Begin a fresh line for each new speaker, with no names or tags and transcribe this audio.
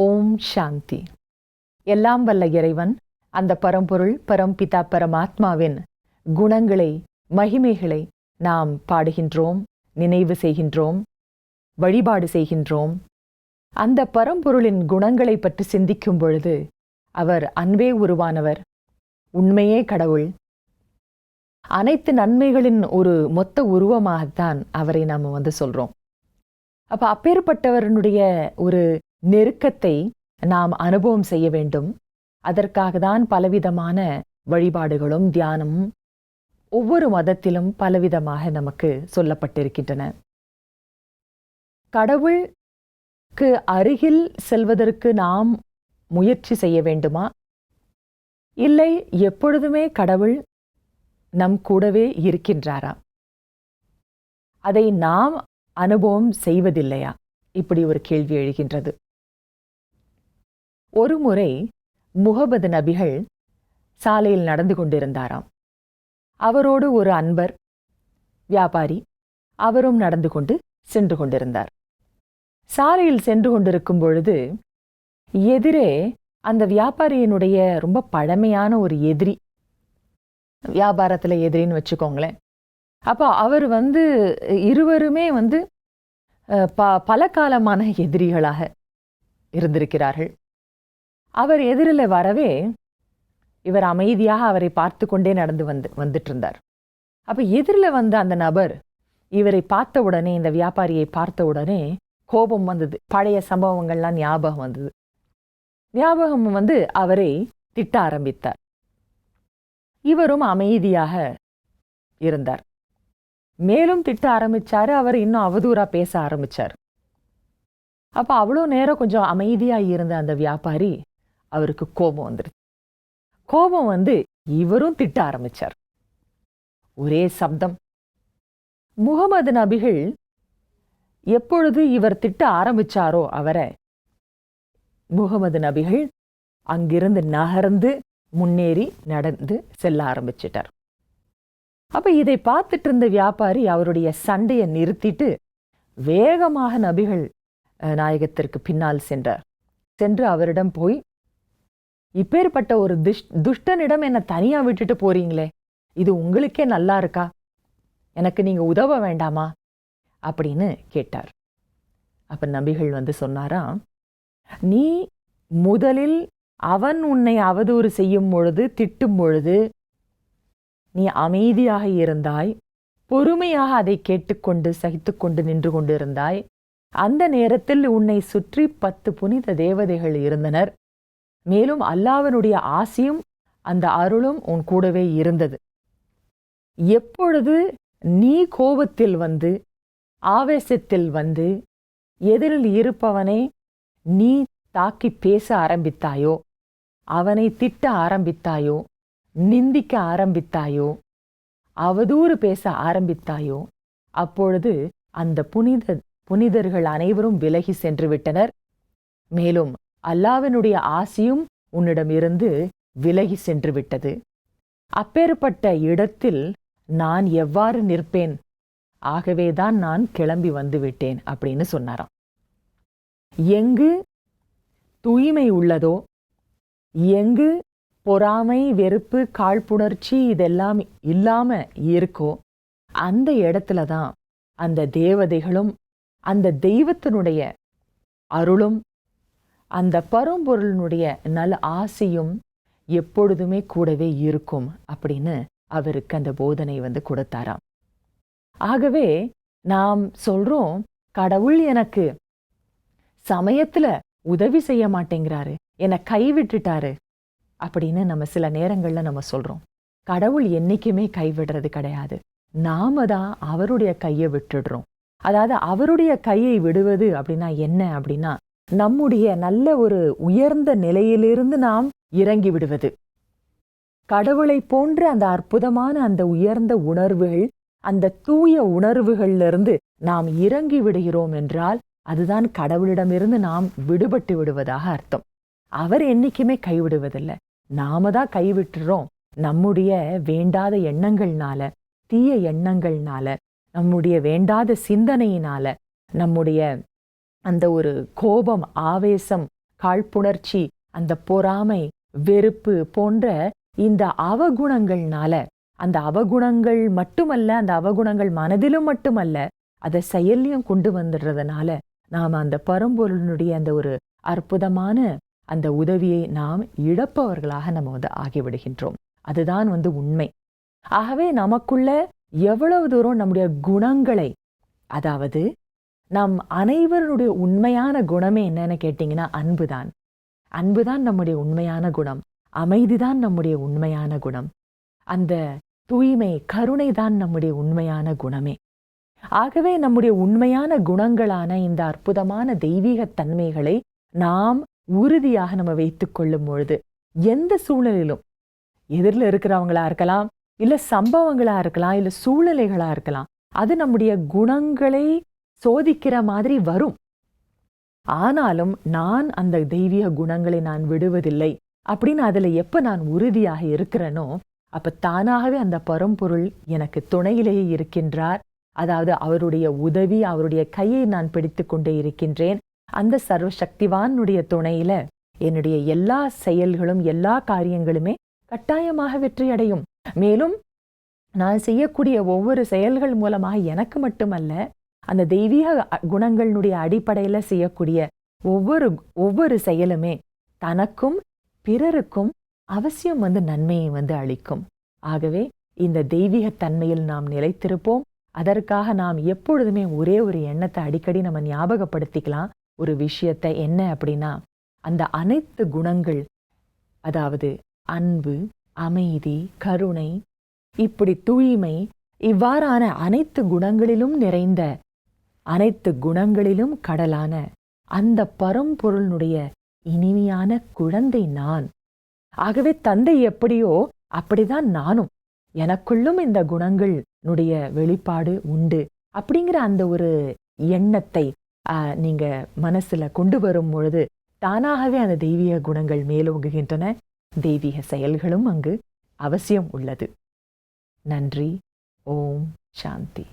ஓம் சாந்தி. எல்லாம் வல்ல இறைவன் அந்த பரம்பொருள் பரம்பிதா பரமாத்மாவின் குணங்களை மகிமைகளை நாம் பாடுகின்றோம், நினைவு செய்கின்றோம், வழிபாடு செய்கின்றோம். அந்த பரம்பொருளின் குணங்களை பற்றி சிந்திக்கும் பொழுது அவர் அன்பே உருவானவர், உண்மையே கடவுள், அனைத்து நன்மைகளின் ஒரு மொத்த உருவமாகத்தான் அவரை நாம் சொல்றோம். அப்ப அப்பேற்பட்டவருடைய ஒரு நெருக்கத்தை நாம் அனுபவம் செய்ய வேண்டும். அதற்காக தான் பலவிதமான வழிபாடுகளும் தியானமும் ஒவ்வொரு மதத்திலும் பலவிதமாக நமக்கு சொல்லப்பட்டிருக்கின்றன. கடவுளுக்கு அருகில் செல்வதற்கு நாம் முயற்சி செய்ய வேண்டுமா? இல்லை எப்பொழுதுமே கடவுள் நம் கூடவே இருக்கின்றாரா? அதை நாம் அனுபவம் செய்வதில்லையா? இப்படி ஒரு கேள்வி எழுகின்றது. ஒரு முறை முஹம்மது நபிகள் சாலையில் நடந்து கொண்டிருந்தாராம். அவரோடு ஒரு அன்பர் வியாபாரி அவரும் நடந்து கொண்டு சென்று கொண்டிருந்தார். சாலையில் சென்று கொண்டிருக்கும் பொழுது எதிரே அந்த வியாபாரியினுடைய ரொம்ப பழமையான ஒரு எதிரி, வியாபாரத்தில் எதிரின்னு வச்சுக்கோங்களேன். அப்போ அவர் இருவருமே பல காலமான எதிரிகளாக இருந்திருக்கிறார்கள். அவர் எதிரில் வரவே இவர் அமைதியாக அவரை பார்த்து கொண்டே நடந்து வந்துட்டு இருந்தார். அப்ப எதிரில் வந்த அந்த நபர் இவரை பார்த்த உடனே, இந்த வியாபாரியை பார்த்த உடனே கோபம் வந்தது. பழைய சம்பவங்கள்லாம் ஞாபகம் வந்தது. ஞாபகம் அவரை திட்ட ஆரம்பித்தார். இவரும் அமைதியாக இருந்தார். மேலும் திட்ட ஆரம்பிச்சாரு. அவர் இன்னும் அவதூறா பேச ஆரம்பிச்சார். அப்ப அவ்வளோ நேரம் கொஞ்சம் அமைதியா இருந்த அந்த வியாபாரி அவருக்கு கோபம் வந்துருச்சு. கோபம் இவரும் திட்ட ஆரம்பிச்சார். ஒரே சப்தம். முஹம்மது நபிகள் எப்பொழுது இவர் திட்ட ஆரம்பிச்சாரோ அவரை, முஹம்மது நபிகள் அங்கிருந்து நகர்ந்து முன்னேறி நடந்து செல்ல ஆரம்பிச்சிட்டார். அப்ப இதை பார்த்துட்டு இருந்த வியாபாரி அவருடைய சண்டையை நிறுத்திட்டு வேகமாக நபிகள் நாயகத்திற்கு பின்னால் சென்றார். சென்று அவரிடம் போய், இப்பேற்பட்ட ஒரு துஷ்டனிடம் என்னை தனியா விட்டுட்டு போறீங்களே, இது உங்களுக்கே நல்லா இருக்கா? எனக்கு நீங்க உதவ வேண்டாமா அப்படின்னு கேட்டார். அப்ப நபிகள் சொன்னாராம், நீ முதலில் அவன் உன்னை அவதூறு செய்யும் பொழுது, திட்டும் பொழுது நீ அமைதியாக இருந்தாய், பொறுமையாக அதை கேட்டுக்கொண்டு சகித்துக்கொண்டு நின்று கொண்டு இருந்தாய். அந்த நேரத்தில் உன்னை சுற்றி 10 புனித தேவதைகள் இருந்தனர். மேலும் அல்லாஹ்வினுடைய ஆசியும் அந்த அருளும் உன் கூடவே இருந்தது. எப்பொழுது நீ கோபத்தில் ஆவேசத்தில் எதிரில் இருப்பவனை நீ தாக்கி பேச ஆரம்பித்தாயோ, அவனை திட்ட ஆரம்பித்தாயோ, நிந்திக்க ஆரம்பித்தாயோ, அவதூறு பேச ஆரம்பித்தாயோ, அப்பொழுது அந்த புனிதர்கள் அனைவரும் விலகி சென்று விட்டனர். மேலும் அல்லாஹ்வினுடைய ஆசியும் உன்னிடமிருந்து விலகி சென்று விட்டது. அப்பேற்பட்ட இடத்தில் நான் எவ்வாறு நிற்பேன்? ஆகவேதான் நான் கிளம்பி விட்டேன் அப்படின்னு சொன்னாராம். எங்கு தூய்மை உள்ளதோ, எங்கு பொறாமை, வெறுப்பு, காழ்ப்புணர்ச்சி இதெல்லாம் இல்லாம இருக்கோ, அந்த இடத்துல தான் அந்த தேவதைகளும் அந்த தெய்வத்தினுடைய அருளும் அந்த பரம்பொருளினுடைய நல் ஆசையும் எப்பொழுதுமே கூடவே இருக்கும் அப்படின்னு அவருக்கு அந்த போதனை கொடுத்தாராம். ஆகவே நாம் சொல்றோம், கடவுள் எனக்கு சமயத்துல உதவி செய்ய மாட்டேங்கிறாரு, என்னை கைவிட்டுட்டாரு அப்படின்னு நம்ம சில நேரங்கள்ல நம்ம சொல்றோம். கடவுள் என்னைக்குமே கைவிடுறது கிடையாது. நாம தான் அவருடைய கையை விட்டுடுறோம். அதாவது அவருடைய கையை விடுவது அப்படின்னா என்ன அப்படின்னா, நம்முடைய நல்ல ஒரு உயர்ந்த நிலையிலிருந்து நாம் இறங்கி விடுவது. கடவுளை போன்ற அந்த அற்புதமான அந்த உயர்ந்த உணர்வுகள், அந்த தூய உணர்வுகள்லிருந்து நாம் இறங்கி விடுகிறோம் என்றால் அதுதான் கடவுளிடமிருந்து நாம் விடுபட்டு விடுவதாக அர்த்தம். அவர் என்னைக்குமே கைவிடுவதில்லை. நாம தான் கைவிட்டுறோம். நம்முடைய வேண்டாத எண்ணங்கள்னால, தீய எண்ணங்கள்னால, நம்முடைய வேண்டாத சிந்தனையினால, நம்முடைய அந்த ஒரு கோபம், ஆவேசம், காழ்ப்புணர்ச்சி, அந்த பொறாமை, வெறுப்பு போன்ற இந்த அவகுணங்கள்னால, அந்த அவகுணங்கள் மட்டுமல்ல, அந்த அவகுணங்கள் மனதிலும் மட்டுமல்ல, அதை செயல்லையும் கொண்டு வந்துடுறதுனால நாம் அந்த பரம்பொருளினுடைய அந்த ஒரு அற்புதமான அந்த உதவியை நாம் இழப்பவர்களாக நம்ம ஆகிவிடுகின்றோம். அதுதான் உண்மை. ஆகவே நமக்குள்ள எவ்வளவு தூரம் நம்முடைய குணங்களை, அதாவது நம் அனைவருடைய உண்மையான குணமே என்னன்னு கேட்டீங்கன்னா அன்புதான். அன்புதான் நம்முடைய உண்மையான குணம். அமைதிதான் நம்முடைய உண்மையான குணம். அந்த தூய்மை, கருணை தான் நம்முடைய உண்மையான குணமே. ஆகவே நம்முடைய உண்மையான குணங்களான இந்த அற்புதமான தெய்வீக தன்மைகளை நாம் உறுதியாக நம்ம வைத்துக் கொள்ளும் பொழுது எந்த சூழ்நிலையிலும், எதிரில் இருக்கிறவங்களா இருக்கலாம், இல்ல சம்பவங்களா இருக்கலாம், இல்ல சூழ்நிலைகளா இருக்கலாம், அது நம்முடைய குணங்களை சோதிக்கிற மாதிரி வரும். ஆனாலும் நான் அந்த தெய்வீக குணங்களை நான் விடுவதில்லை அப்படின்னு அதுல எப்ப நான் உறுதியாக இருக்கிறேனோ, அப்ப தானாகவே அந்த பரம்பொருள் எனக்கு துணையிலேயே இருக்கின்றார். அதாவது அவருடைய உதவி, அவருடைய கையை நான் பிடித்து கொண்டே இருக்கின்றேன். அந்த சர்வசக்திவானுடைய துணையில என்னுடைய எல்லா செயல்களும், எல்லா காரியங்களுமே கட்டாயமாக வெற்றி அடையும். மேலும் நான் செய்யக்கூடிய ஒவ்வொரு செயல்கள் மூலமாக எனக்கு மட்டுமல்ல, அந்த தெய்வீக குணங்களுடைய அடிப்படையில செய்யக்கூடிய ஒவ்வொரு செயலுமே தனக்கும் பிறருக்கும் அவசியம் நன்மையை அளிக்கும். ஆகவே இந்த தெய்வீக தன்மையில் நாம் நிலைத்திருப்போம். அதற்காக நாம் எப்பொழுதுமே ஒரே ஒரு எண்ணத்தை அடிக்கடி நம்ம ஞாபகப்படுத்திக்கலாம். ஒரு விஷயத்தை என்ன அப்படின்னா, அந்த அனைத்து குணங்கள், அதாவது அன்பு, அமைதி, கருணை, இப்படி தூய்மை, இவ்வாறான அனைத்து குணங்களிலும் நிறைந்த, அனைத்து குணங்களிலும் கடலான அந்த பரம்பொருளுடைய இனிமையான குழந்தை நான். ஆகவே தந்தை எப்படியோ அப்படிதான் நானும். எனக்குள்ளும் இந்த குணங்களுடைய வெளிப்பாடு உண்டு அப்படிங்கிற அந்த ஒரு எண்ணத்தை நீங்க மனசுல கொண்டு வரும் பொழுது தானாகவே அந்த தெய்வீக குணங்கள் மேலோங்குகின்றன. தெய்வீக செயல்களும் அங்கு அவசியம் உள்ளது. நன்றி. ஓம் சாந்தி.